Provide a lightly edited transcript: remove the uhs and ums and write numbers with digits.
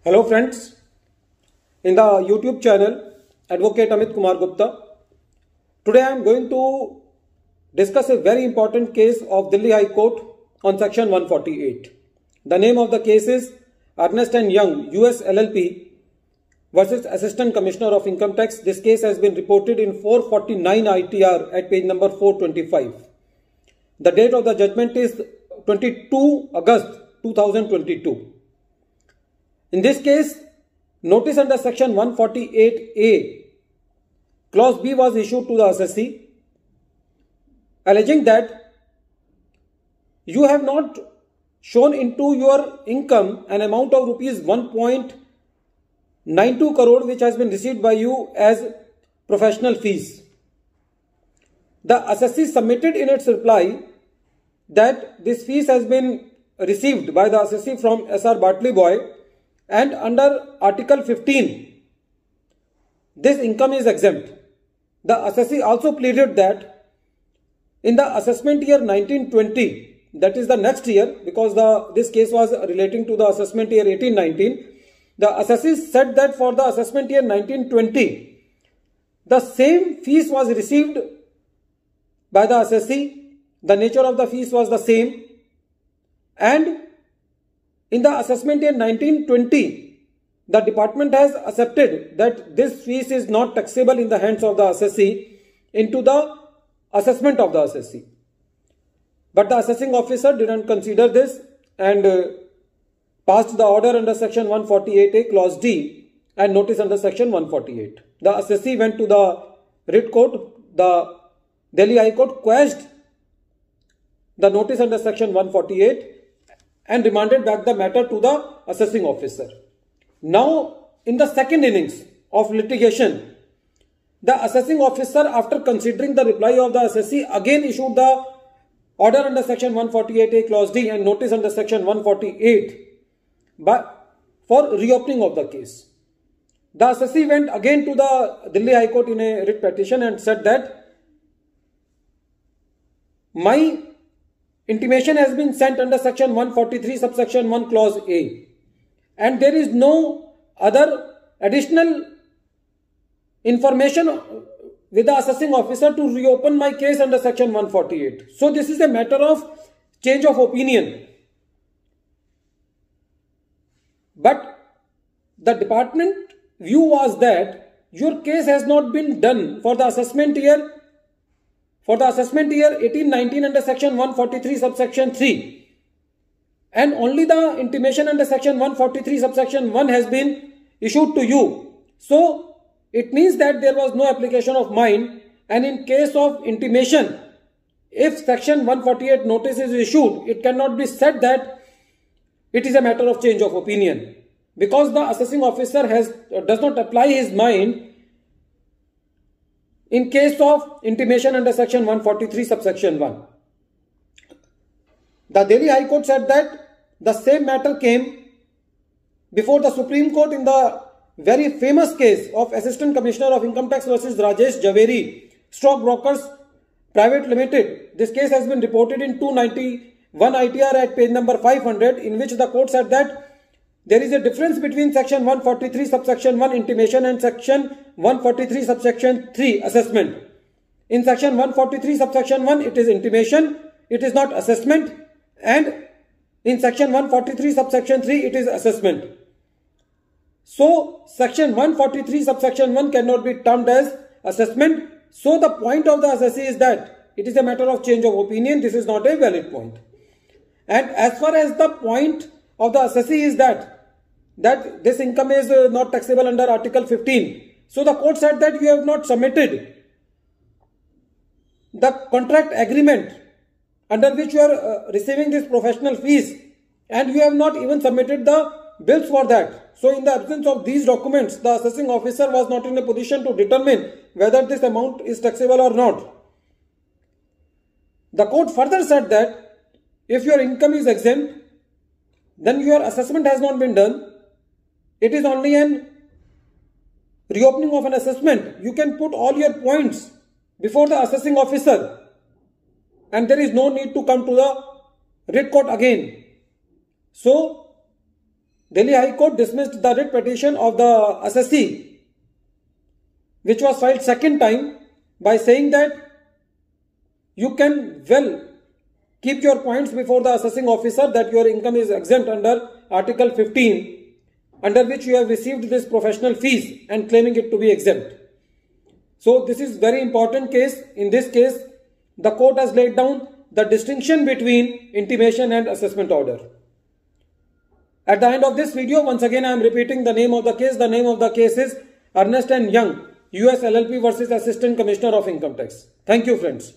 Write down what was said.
Hello friends, in the YouTube channel Advocate Amit Kumar Gupta. Today I am going to discuss a very important case of Delhi High Court on section 148. The name of the case is ERNST and Young US LLP versus Assistant Commissioner of Income Tax. This case has been reported in 449 ITR at page number 425. The date of the judgment is 22 August 2022. In this case, notice under section 148A, clause B was issued to the assessee, alleging that you have not shown into your income an amount of rupees 1.92 crore which has been received by you as professional fees. The assessee submitted in its reply that this fees has been received by the assessee from SR Bartley Boy, and under Article 15, this income is exempt. The assessee also pleaded that in the assessment year 1920, that is the next year, because this case was relating to the assessment year 1819, the assessee said that for the assessment year 1920, the same fees was received by the assessee, the nature of the fees was the same, and in the assessment year 1920, the department has accepted that this fees is not taxable in the hands of the assessee into the assessment of the assessee. But the assessing officer didn't consider this and passed the order under section 148A clause D and notice under section 148. The assessee went to the writ court. The Delhi High Court quashed the notice under section 148 and remanded back the matter to the assessing officer. Now, in the second innings of litigation, the assessing officer, after considering the reply of the assessee, again issued the order under section 148A clause D and notice under section 148 for reopening of the case. The assessee went again to the Delhi High Court in a writ petition and said that my intimation has been sent under section 143 subsection 1 clause A, and there is no other additional information with the assessing officer to reopen my case under section 148. So this is a matter of change of opinion. But the department view was that your case has not been done for the assessment year 1819 under section 143 subsection 3, and only the intimation under section 143 subsection 1 has been issued to you. So it means that there was no application of mine, and in case of intimation, if section 148 notice is issued, it cannot be said that it is a matter of change of opinion, because the assessing officer does not apply his mind in case of intimation under section 143 subsection 1. The Delhi High Court said that the same matter came before the Supreme Court in the very famous case of Assistant Commissioner of Income Tax versus Rajesh, Jhaveri, Stockbrokers Private Limited. This case has been reported in 291 ITR at page number 500, in which the court said that there is a difference between section 143 subsection 1 intimation and section 143 subsection 3 assessment. In section 143 subsection 1 it is intimation, it is not assessment, and in section 143 subsection 3 it is assessment. So section 143 subsection 1 cannot be termed as assessment. So the point of the assessee is that it is a matter of change of opinion. This is not a valid point. And as far as the point of the assessee is that this income is not taxable under Article 15. So the court said that you have not submitted the contract agreement under which you are receiving these professional fees, and you have not even submitted the bills for that. So in the absence of these documents, the assessing officer was not in a position to determine whether this amount is taxable or not. The court further said that if your income is exempt, then your assessment has not been done. It is only an reopening of an assessment. You can put all your points before the assessing officer, and there is no need to come to the writ court again. So Delhi High Court dismissed the writ petition of the assessee, which was filed second time, by saying that you can well keep your points before the assessing officer that your income is exempt under Article 15, under which you have received this professional fees, and claiming it to be exempt. So this is very important case. In this case, the court has laid down the distinction between intimation and assessment order. At the end of this video, once again I am repeating the name of the case. The name of the case is ERNST and Young, US LLP versus Assistant Commissioner of Income Tax. Thank you, friends.